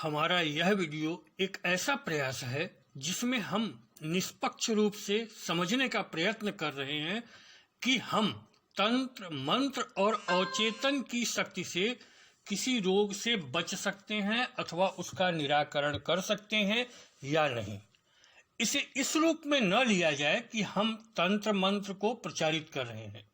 हमारा यह वीडियो एक ऐसा प्रयास है जिसमें हम निष्पक्ष रूप से समझने का प्रयत्न कर रहे हैं कि हम तंत्र मंत्र और अवचेतन की शक्ति से किसी रोग से बच सकते हैं अथवा उसका निराकरण कर सकते हैं या नहीं। इसे इस रूप में न लिया जाए कि हम तंत्र मंत्र को प्रचारित कर रहे हैं।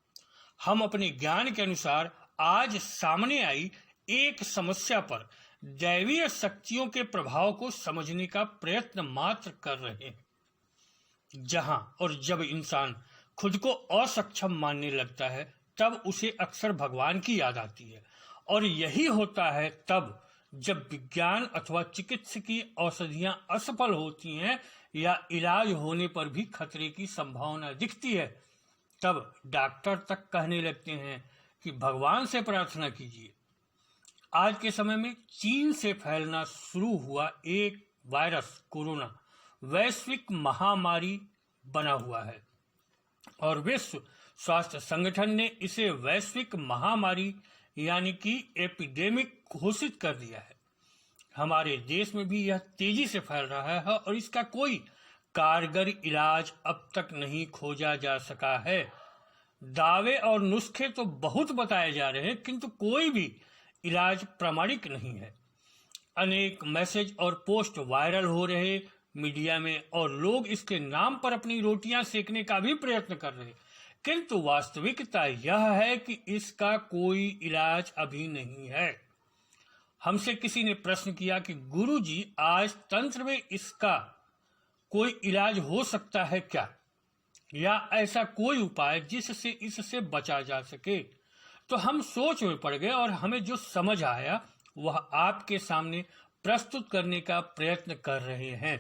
हम अपने ज्ञान के अनुसार आज सामने आई एक समस्या पर दैवीय शक्तियों के प्रभाव को समझने का प्रयत्न मात्र कर रहे हैं। जहां और जब इंसान खुद को असक्षम मानने लगता है तब उसे अक्सर भगवान की याद आती है, और यही होता है तब जब विज्ञान अथवा चिकित्सकीय औषधियां असफल होती हैं या इलाज होने पर भी खतरे की संभावना दिखती है, तब डॉक्टर तक कहने लगते हैं कि भगवान से प्रार्थना कीजिए। आज के समय में चीन से फैलना शुरू हुआ एक वायरस कोरोना वैश्विक महामारी बना हुआ है और विश्व स्वास्थ्य संगठन ने इसे वैश्विक महामारी यानी कि एपिडेमिक घोषित कर दिया है। हमारे देश में भी यह तेजी से फैल रहा है और इसका कोई कारगर इलाज अब तक नहीं खोजा जा सका है। दावे और नुस्खे तो बहुत बताए जा रहे हैं किंतु कोई भी इलाज प्रामाणिक नहीं है। अनेक मैसेज और पोस्ट वायरल हो रहे मीडिया में और लोग इसके नाम पर अपनी रोटियां सेकने का भी प्रयत्न कर रहे, किंतु वास्तविकता यह है कि इसका कोई इलाज अभी नहीं है। हमसे किसी ने प्रश्न किया कि गुरुजी, आज तंत्र में इसका कोई इलाज हो सकता है क्या, या ऐसा कोई उपाय जिससे इससे बचा जा सके। तो हम सोच में पड़ गए और हमें जो समझ आया वह आपके सामने प्रस्तुत करने का प्रयत्न कर रहे हैं।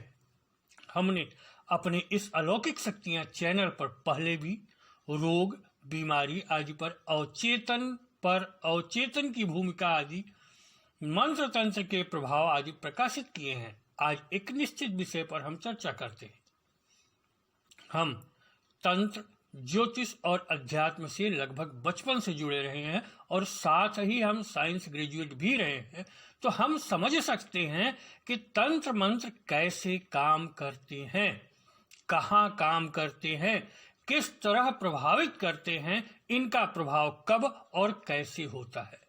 हमने अपने इस अलौकिक शक्तियां चैनल पर पहले भी रोग, बीमारी आदि पर अवचेतन की भूमिका आदि, मंत्र तंत्र के प्रभाव आदि प्रकाशित किए हैं। आज एक निश्चित विषय पर हम चर्चा करते हैं। हम तंत्र, ज्योतिष और अध्यात्म से लगभग बचपन से जुड़े रहे हैं और साथ ही हम साइंस ग्रेजुएट भी रहे हैं, तो हम समझ सकते हैं कि तंत्र मंत्र कैसे काम करते हैं, कहाँ काम करते हैं, किस तरह प्रभावित करते हैं, इनका प्रभाव कब और कैसे होता है।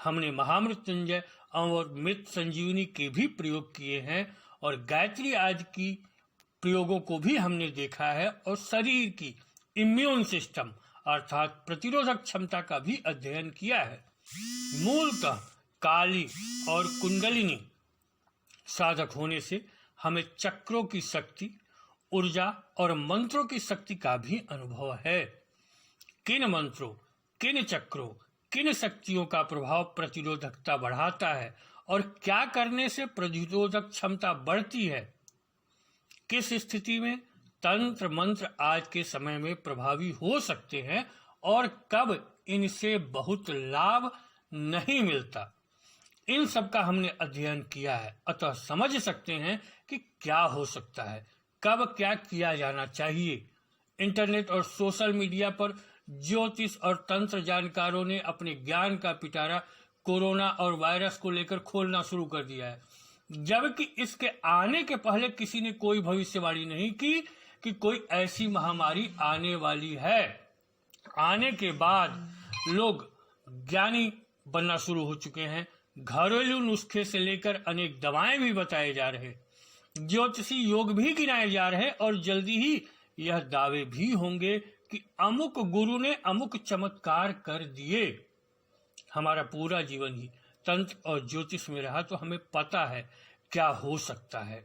हमने महामृत्युंजय और मृत संजीवनी के भी प्रयोग किए हैं और गायत्री आदि की प्रयोगों को भी हमने देखा है और शरीर की इम्यून सिस्टम अर्थात प्रतिरोधक क्षमता का भी अध्ययन किया है। मूलतः काली और कुंडलिनी साधक होने से हमें चक्रों की शक्ति, ऊर्जा और मंत्रों की शक्ति का भी अनुभव है। किन मंत्रों, किन चक्रों, किन शक्तियों का प्रभाव प्रतिरोधकता बढ़ाता है और क्या करने से प्रतिरोधक क्षमता बढ़ती है, किस स्थिति में तंत्र मंत्र आज के समय में प्रभावी हो सकते हैं और कब इनसे बहुत लाभ नहीं मिलता, इन सब का हमने अध्ययन किया है। अतः समझ सकते हैं कि क्या हो सकता है, कब क्या किया जाना चाहिए। इंटरनेट और सोशल मीडिया पर ज्योतिष और तंत्र जानकारों ने अपने ज्ञान का पिटारा कोरोना और वायरस को लेकर खोलना शुरू कर दिया है, जबकि इसके आने के पहले किसी ने कोई भविष्यवाणी नहीं की कि कोई ऐसी महामारी आने वाली है। आने के बाद लोग ज्ञानी बनना शुरू हो चुके हैं। घरेलू नुस्खे से लेकर अनेक दवाएं भी बताए जा रहे, ज्योतिषी योग भी गिनाए जा रहे और जल्दी ही यह दावे भी होंगे कि अमुक गुरु ने अमुक चमत्कार कर दिए। हमारा पूरा जीवन ही तंत्र और ज्योतिष में रहा तो हमें पता है क्या हो सकता है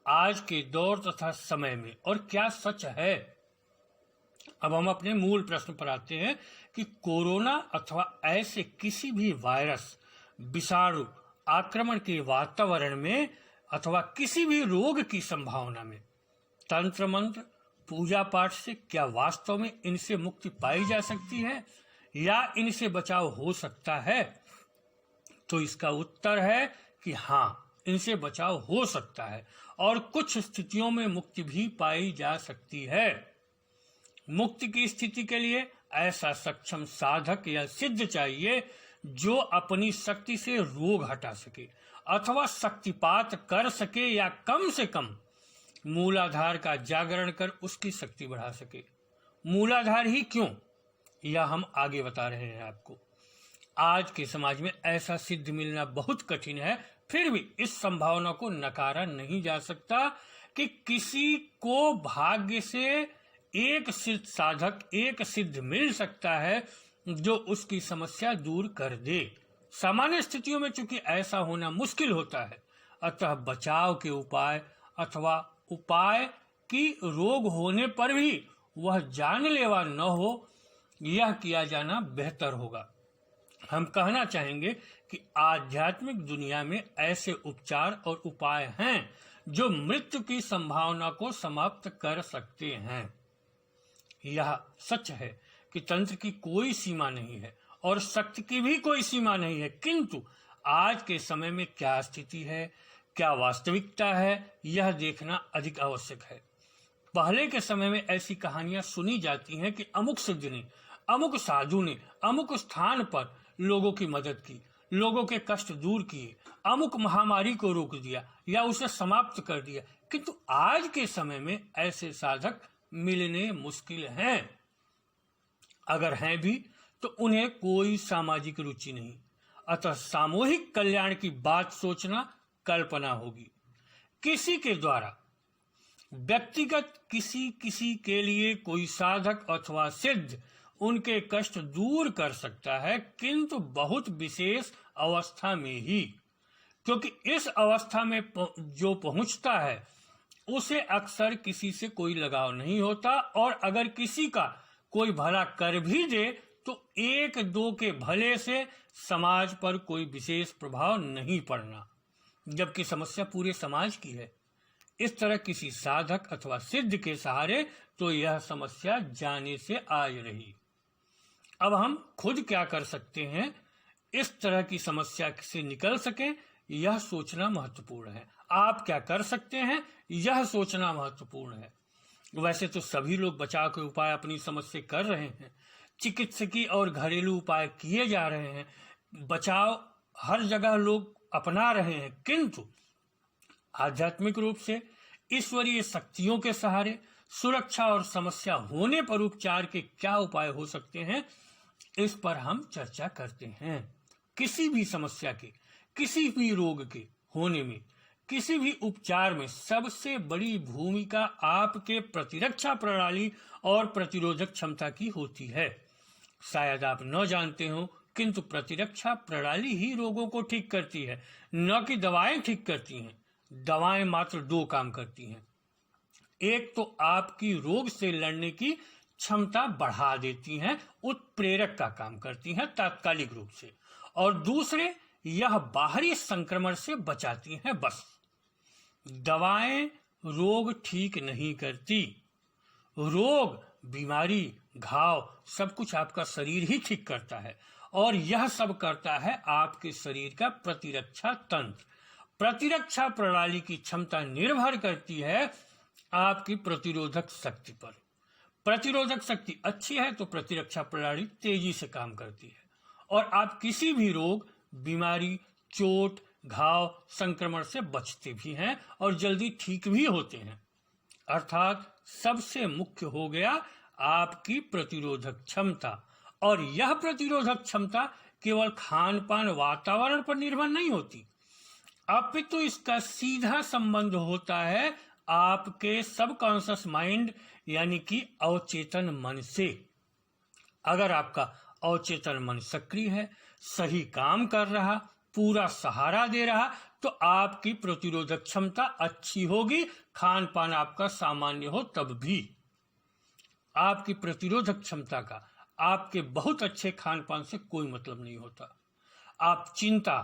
आज के दौर तथा समय में और क्या सच है। अब हम अपने मूल प्रश्न पर आते हैं कि कोरोना अथवा ऐसे किसी भी वायरस, विषाणु आक्रमण के वातावरण में अथवा किसी भी रोग की संभावना में तंत्र मंत्र, पूजा पाठ से क्या वास्तव में इनसे मुक्ति पाई जा सकती है या इनसे बचाव हो सकता है? तो इसका उत्तर है कि हाँ, इनसे बचाव हो सकता है और कुछ स्थितियों में मुक्ति भी पाई जा सकती है। मुक्ति की स्थिति के लिए ऐसा सक्षम साधक या सिद्ध चाहिए जो अपनी शक्ति से रोग हटा सके अथवा शक्तिपात कर सके या कम से कम मूलाधार का जागरण कर उसकी शक्ति बढ़ा सके। मूलाधार ही क्यों, यह हम आगे बता रहे हैं आपको। आज के समाज में ऐसा सिद्ध मिलना बहुत कठिन है, फिर भी इस संभावना को नकारा नहीं जा सकता कि किसी को भाग्य से एक सिद्ध साधक, एक सिद्ध मिल सकता है जो उसकी समस्या दूर कर दे। सामान्य स्थितियों में चूंकि ऐसा होना मुश्किल होता है, अतः बचाव के उपाय अथवा उपाय की रोग होने पर भी वह जानलेवा न हो, यह किया जाना बेहतर होगा। हम कहना चाहेंगे कि आध्यात्मिक दुनिया में ऐसे उपचार और उपाय हैं जो मृत्यु की संभावना को समाप्त कर सकते हैं। यह सच है कि तंत्र की कोई सीमा नहीं है और शक्ति की भी कोई सीमा नहीं है, किंतु आज के समय में क्या स्थिति है, क्या वास्तविकता है, यह देखना अधिक आवश्यक है। पहले के समय में ऐसी कहानियां सुनी जाती हैं कि अमुक सिद्ध ने, अमुक साधु ने अमुक स्थान पर लोगों की मदद की, लोगों के कष्ट दूर किए, अमुक महामारी को रोक दिया या उसे समाप्त कर दिया। किंतु आज के समय में ऐसे साधक मिलने मुश्किल हैं। अगर हैं भी तो उन्हें कोई सामाजिक रुचि नहीं, अतः सामूहिक कल्याण की बात सोचना कल्पना होगी। किसी के द्वारा व्यक्तिगत किसी के लिए कोई साधक अथवा सिद्ध उनके कष्ट दूर कर सकता है, किंतु बहुत विशेष अवस्था में ही, क्योंकि इस अवस्था में जो पहुंचता है उसे अक्सर किसी से कोई लगाव नहीं होता, और अगर किसी का कोई भला कर भी दे तो एक दो के भले से समाज पर कोई विशेष प्रभाव नहीं पड़ना, जबकि समस्या पूरे समाज की है। इस तरह किसी साधक अथवा सिद्ध के सहारे तो यह समस्या जाने से आज रही। अब हम खुद क्या कर सकते हैं इस तरह की समस्या से निकल सकें, यह सोचना महत्वपूर्ण है। आप क्या कर सकते हैं यह सोचना महत्वपूर्ण है। वैसे तो सभी लोग बचाव के उपाय अपनी समझ से कर रहे हैं, चिकित्सकीय और घरेलू उपाय किए जा रहे हैं, बचाव हर जगह लोग अपना रहे हैं, किंतु आध्यात्मिक रूप से ईश्वरीय शक्तियों के सहारे सुरक्षा और समस्या होने पर उपचार के क्या उपाय हो सकते हैं, इस पर हम चर्चा करते हैं। किसी भी समस्या के, किसी भी रोग के होने में, किसी भी उपचार में सबसे बड़ी भूमिका आपके प्रतिरक्षा प्रणाली और प्रतिरोधक क्षमता की होती है। शायद आप न जानते हो, किंतु प्रतिरक्षा प्रणाली ही रोगों को ठीक करती है, न कि दवाएं ठीक करती हैं। दवाएं मात्र दो काम करती हैं, एक तो आपकी रोग से लड़ने की क्षमता बढ़ा देती हैं, उत्प्रेरक का काम करती हैं तात्कालिक रूप से, और दूसरे यह बाहरी संक्रमण से बचाती हैं बस। दवाएं रोग ठीक नहीं करती, रोग, बीमारी, घाव सब कुछ आपका शरीर ही ठीक करता है, और यह सब करता है आपके शरीर का प्रतिरक्षा तंत्र। प्रतिरक्षा प्रणाली की क्षमता निर्भर करती है आपकी प्रतिरोधक शक्ति पर। प्रतिरोधक शक्ति अच्छी है तो प्रतिरक्षा प्रणाली तेजी से काम करती है, और आप किसी भी रोग, बीमारी, चोट, घाव, संक्रमण से बचते भी हैं और जल्दी ठीक भी होते हैं। अर्थात सबसे मुख्य हो गया आपकी प्रतिरोधक क्षमता, और यह प्रतिरोधक क्षमता केवल खान पान, वातावरण पर निर्भर नहीं होती, अपितु इसका सीधा संबंध होता है आपके सबकॉन्शियस माइंड यानी कि अवचेतन मन से। अगर आपका अवचेतन मन सक्रिय है, सही काम कर रहा, पूरा सहारा दे रहा, तो आपकी प्रतिरोधक क्षमता अच्छी होगी। खान पान आपका सामान्य हो तब भी आपकी प्रतिरोधक क्षमता का आपके बहुत अच्छे खान पान से कोई मतलब नहीं होता। आप चिंता,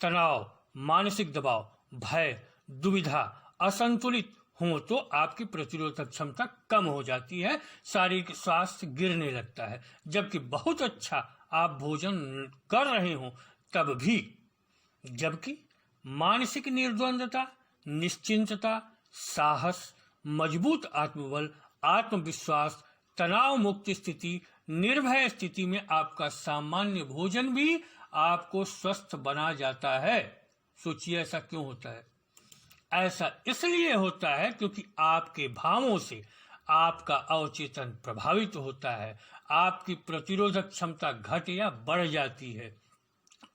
तनाव, मानसिक दबाव, भय, दुविधा, असंतुलित हो तो आपकी प्रतिरोधक क्षमता कम हो जाती है, शारीरिक स्वास्थ्य गिरने लगता है। जबकि बहुत अच्छा आप भोजन कर रहे हो तब भी, जबकि मानसिक निर्द्वंदता, निश्चिंतता, साहस, मजबूत आत्मबल, आत्मविश्वास, तनाव मुक्त स्थिति, निर्भय स्थिति में आपका सामान्य भोजन भी आपको स्वस्थ बना जाता है। सोचिए ऐसा क्यों होता है? ऐसा इसलिए होता है क्योंकि आपके भावों से आपका अवचेतन प्रभावित होता है, आपकी प्रतिरोधक क्षमता घट या बढ़ जाती है,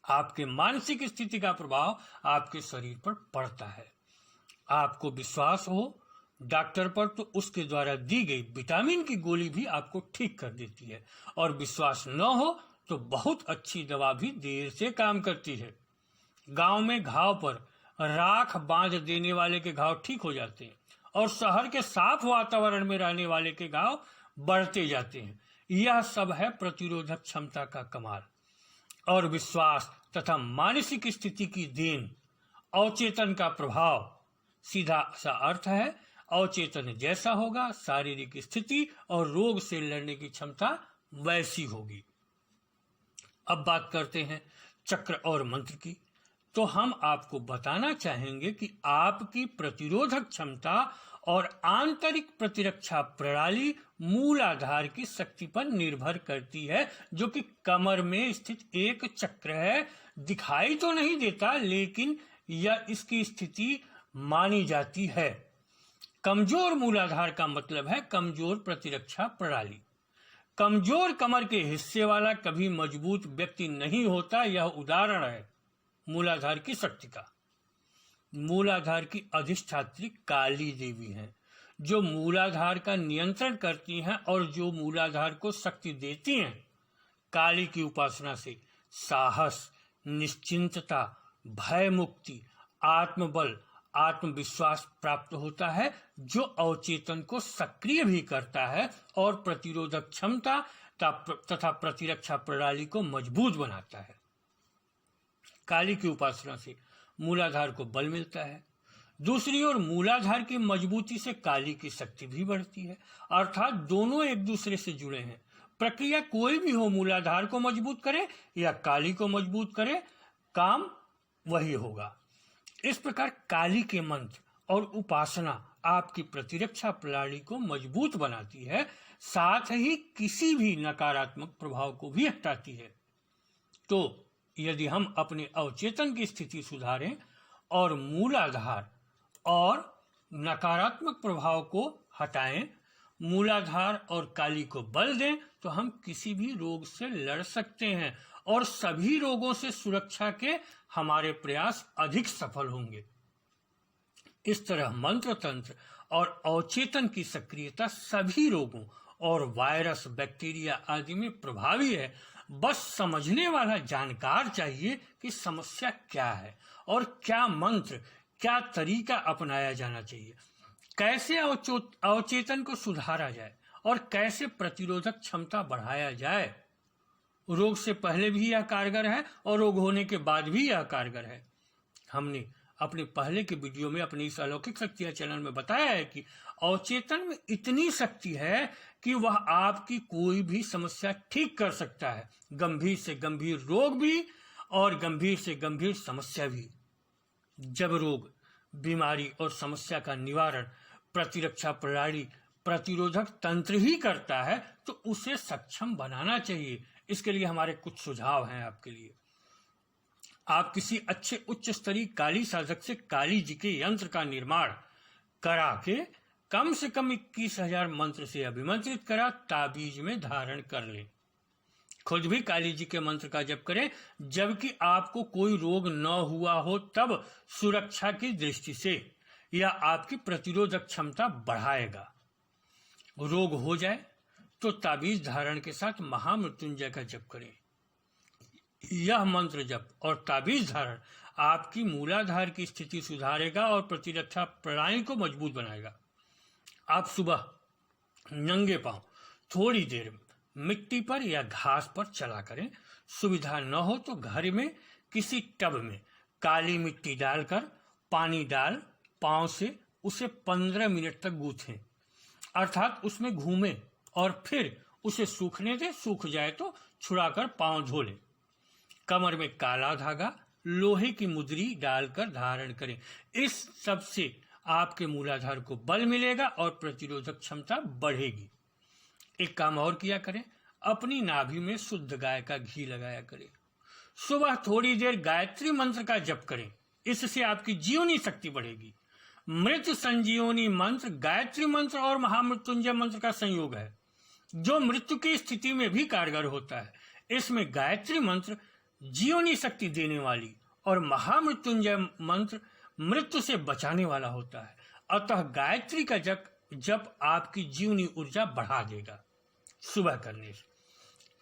आपके मानसिक स्थिति का प्रभाव आपके शरीर पर पड़ता है। आपको विश्वास हो डॉक्टर पर तो उसके द्वारा दी गई विटामिन की गोली भी आपको ठीक कर देती है, और विश्वास न हो तो बहुत अच्छी दवा भी देर से काम करती है। गांव में घाव पर राख बांध देने वाले के घाव ठीक हो जाते हैं, और शहर के साफ वातावरण में रहने वाले के घाव बढ़ते जाते हैं। यह सब है प्रतिरोधक क्षमता का कमाल और विश्वास तथा मानसिक स्थिति की देन। अवचेतन का प्रभाव सीधा सा अर्थ है, अवचेतन जैसा होगा शारीरिक स्थिति और रोग से लड़ने की क्षमता वैसी होगी। अब बात करते हैं चक्र और मंत्र की। तो हम आपको बताना चाहेंगे कि आपकी प्रतिरोधक क्षमता और आंतरिक प्रतिरक्षा प्रणाली मूलाधार की शक्ति पर निर्भर करती है, जो कि कमर में स्थित एक चक्र है। दिखाई तो नहीं देता, लेकिन यह इसकी स्थिति मानी जाती है। कमजोर मूलाधार का मतलब है कमजोर प्रतिरक्षा प्रणाली। कमजोर कमर के हिस्से वाला कभी मजबूत व्यक्ति नहीं होता। यह उदाहरण है मूलाधार की शक्ति का। मूलाधार की अधिष्ठात्री काली देवी हैं, जो मूलाधार का नियंत्रण करती हैं और जो मूलाधार को शक्ति देती हैं। काली की उपासना से साहस, निश्चिंतता, भय मुक्ति, आत्मबल, आत्मविश्वास प्राप्त होता है, जो अवचेतन को सक्रिय भी करता है और प्रतिरोधक क्षमता तथा प्रतिरक्षा प्रणाली को मजबूत बनाता है। काली की उपासना से मूलाधार को बल मिलता है। दूसरी ओर मूलाधार की मजबूती से काली की शक्ति भी बढ़ती है, अर्थात दोनों एक दूसरे से जुड़े हैं। प्रक्रिया कोई भी हो, मूलाधार को मजबूत करे या काली को मजबूत करे, काम वही होगा। इस प्रकार काली के मंत्र और उपासना आपकी प्रतिरक्षा प्रणाली को मजबूत बनाती है, साथ ही किसी भी नकारात्मक प्रभाव को भी हटाती है। तो यदि हम अपने अवचेतन की स्थिति सुधारें और मूलाधार और नकारात्मक प्रभाव को हटाएं, मूलाधार और काली को बल दें, तो हम किसी भी रोग से लड़ सकते हैं और सभी रोगों से सुरक्षा के हमारे प्रयास अधिक सफल होंगे। इस तरह मंत्र तंत्र और अवचेतन की सक्रियता सभी रोगों और वायरस, बैक्टीरिया आदि में प्रभावी है। बस समझने वाला जानकार चाहिए कि समस्या क्या है और क्या मंत्र, क्या तरीका अपनाया जाना चाहिए, कैसे अवचेतन को सुधारा जाए और कैसे प्रतिरोधक क्षमता बढ़ाया जाए। रोग से पहले भी यह कारगर है और रोग होने के बाद भी यह कारगर है। हमने अपने पहले के वीडियो में अपनी इस अलौकिक शक्तियां चैनल में बताया है कि अवचेतन में इतनी शक्ति है कि वह आपकी कोई भी समस्या ठीक कर सकता है, गंभीर से गंभीर रोग भी और गंभीर से गंभीर समस्या भी। जब रोग, बीमारी और समस्या का निवारण प्रतिरक्षा प्रणाली, प्रतिरोधक तंत्र ही करता है, तो उसे सक्षम बनाना चाहिए। इसके लिए हमारे कुछ सुझाव हैं आपके लिए। आप किसी अच्छे उच्च स्तरीय काली साधक से काली जी के यंत्र का निर्माण करा के कम से कम 21,000 मंत्र से अभिमंत्रित करा ताबीज में धारण कर लें। खुद भी काली जी के मंत्र का जप करें, जबकि आपको कोई रोग न हुआ हो, तब सुरक्षा की दृष्टि से यह आपकी प्रतिरोधक क्षमता बढ़ाएगा। रोग हो जाए तो ताबीज धारण के साथ महामृत्युंजय का जप करें। यह मंत्र जप और ताबीज धारण आपकी मूलाधार की स्थिति सुधारेगा और प्रतिरक्षा प्रणाली को मजबूत बनाएगा। आप सुबह नंगे पांव थोड़ी देर मिट्टी पर या घास पर चला करें। सुविधा न हो तो घर में किसी टब में काली मिट्टी डालकर पानी डाल पांव से उसे 15 मिनट तक गूंथें, अर्थात उसमें घूमें और फिर उसे सूखने दें। सूख जाए तो छुड़ाकर पांव धो लें। कमर में काला धागा, लोहे की मुद्री डालकर धारण करें। इस सब से आपके मूलाधार को बल मिलेगा और प्रतिरोधक क्षमता बढ़ेगी। एक काम और किया करें, अपनी नाभि में शुद्ध गाय का घी लगाया करें। सुबह थोड़ी देर गायत्री मंत्र का जप करें, इससे आपकी जीवनी शक्ति बढ़ेगी। मृत्यु संजीवनी मंत्र गायत्री मंत्र और महामृत्युंजय मंत्र का संयोग है, जो मृत्यु की स्थिति में भी कारगर होता है। इसमें गायत्री मंत्र जीवनी शक्ति देने वाली और महामृत्युंजय मंत्र मृत्यु से बचाने वाला होता है। अतः गायत्री का जप आपकी जीवनी ऊर्जा बढ़ा देगा सुबह करने से।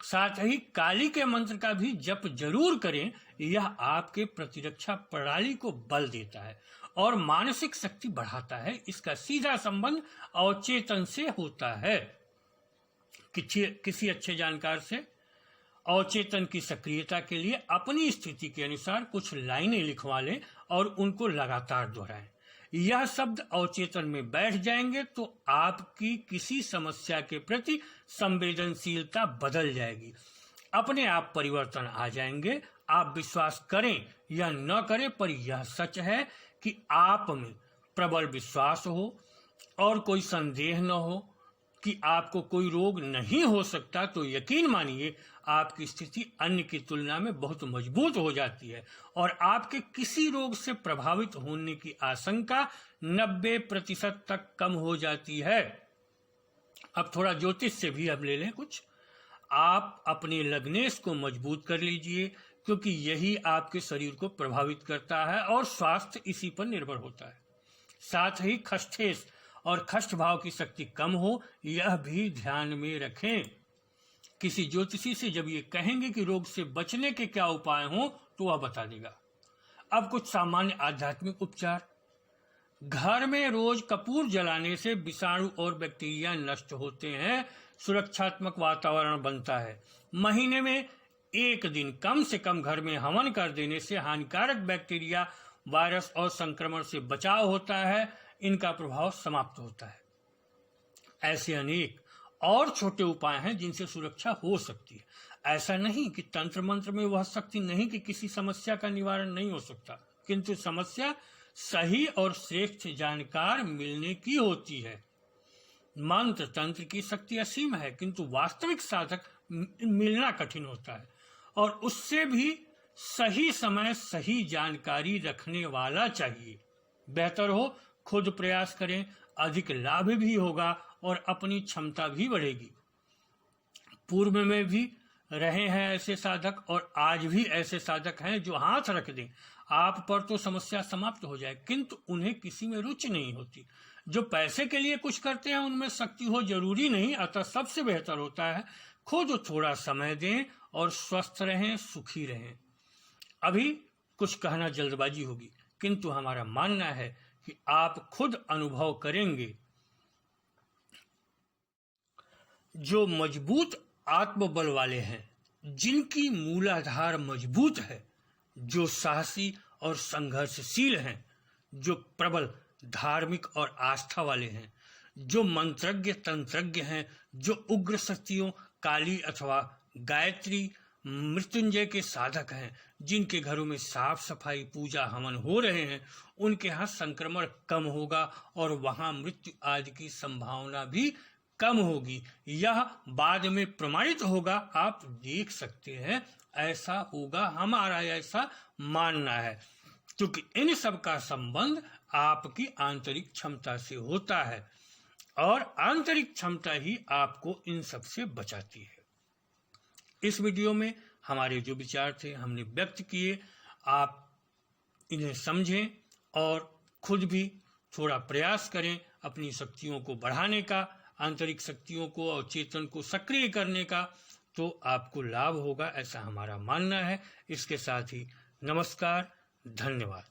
साथ ही काली के मंत्र का भी जप जरूर करें, यह आपके प्रतिरक्षा प्रणाली को बल देता है और मानसिक शक्ति बढ़ाता है। इसका सीधा संबंध अवचेतन से होता है। किसी अच्छे जानकार से अवचेतन की सक्रियता के लिए अपनी स्थिति के अनुसार कुछ लाइनें लिखवा लें और उनको लगातार दोहराएं। यह शब्द अवचेतन में बैठ जाएंगे तो आपकी किसी समस्या के प्रति संवेदनशीलता बदल जाएगी, अपने आप परिवर्तन आ जाएंगे। आप विश्वास करें या न करें, पर यह सच है कि आप में प्रबल विश्वास हो और कोई संदेह न हो कि आपको कोई रोग नहीं हो सकता, तो यकीन मानिए आपकी स्थिति अन्य की तुलना में बहुत मजबूत हो जाती है और आपके किसी रोग से प्रभावित होने की आशंका 90% तक कम हो जाती है। अब थोड़ा ज्योतिष से भी अब ले लें कुछ। आप अपने लग्नेश को मजबूत कर लीजिए, क्योंकि यही आपके शरीर को प्रभावित करता है और स्वास्थ्य इसी पर निर्भर होता है। साथ ही खष्ठेश और खष्ठ भाव की शक्ति कम हो, यह भी ध्यान में रखें। किसी ज्योतिषी से जब ये कहेंगे कि रोग से बचने के क्या उपाय हों, तो वह बता देगा। अब कुछ सामान्य आध्यात्मिक उपचार। घर में रोज कपूर जलाने से विषाणु और बैक्टीरिया नष्ट होते हैं, सुरक्षात्मक वातावरण बनता है। महीने में एक दिन कम से कम घर में हवन कर देने से हानिकारक बैक्टीरिया, वायरस और संक्रमण से बचाव होता है, इनका प्रभाव समाप्त होता है। ऐसे अनेक और छोटे उपाय हैं जिनसे सुरक्षा हो सकती है। ऐसा नहीं कि तंत्र मंत्र में वह शक्ति नहीं कि किसी समस्या का निवारण नहीं हो सकता, किंतु समस्या सही और श्रेष्ठ जानकार मिलने की होती है। मंत्र तंत्र की शक्ति असीम है, किंतु वास्तविक साधक मिलना कठिन होता है और उससे भी सही समय सही जानकारी रखने वाला चाहिए। बेहतर हो खुद प्रयास करें, अधिक लाभ भी होगा और अपनी क्षमता भी बढ़ेगी। पूर्व में भी रहे हैं ऐसे साधक और आज भी ऐसे साधक हैं जो हाथ रख दें आप पर तो समस्या समाप्त हो जाए, किंतु उन्हें किसी में रुचि नहीं होती। जो पैसे के लिए कुछ करते हैं उनमें शक्ति हो जरूरी नहीं। अतः सबसे बेहतर होता है खुद थोड़ा समय दें और स्वस्थ रहें, सुखी रहें। अभी कुछ कहना जल्दबाजी होगी, किंतु हमारा मानना है कि आप खुद अनुभव करेंगे। जो मजबूत आत्मबल वाले हैं, जिनकी मूलाधार मजबूत है, जो साहसी और संघर्षशील हैं, जो प्रबल धार्मिक और आस्था वाले हैं, जो मंत्रज्ञ तंत्रज्ञ हैं, जो उग्र शक्तियों काली अथवा गायत्री मृत्युंजय के साधक हैं, जिनके घरों में साफ सफाई पूजा हवन हो रहे हैं, उनके यहाँ संक्रमण कम होगा और वहां मृत्यु आदि की संभावना भी कम होगी। यह बाद में प्रमाणित होगा, आप देख सकते हैं। ऐसा होगा, हमारा ऐसा मानना है, क्योंकि इन सब का संबंध आपकी आंतरिक क्षमता से होता है और आंतरिक क्षमता ही आपको इन सब से बचाती है। इस वीडियो में हमारे जो विचार थे हमने व्यक्त किए, आप इन्हें समझें और खुद भी थोड़ा प्रयास करें अपनी शक्तियों को बढ़ाने का, आंतरिक शक्तियों को और चेतन को सक्रिय करने का, तो आपको लाभ होगा, ऐसा हमारा मानना है। इसके साथ ही नमस्कार, धन्यवाद।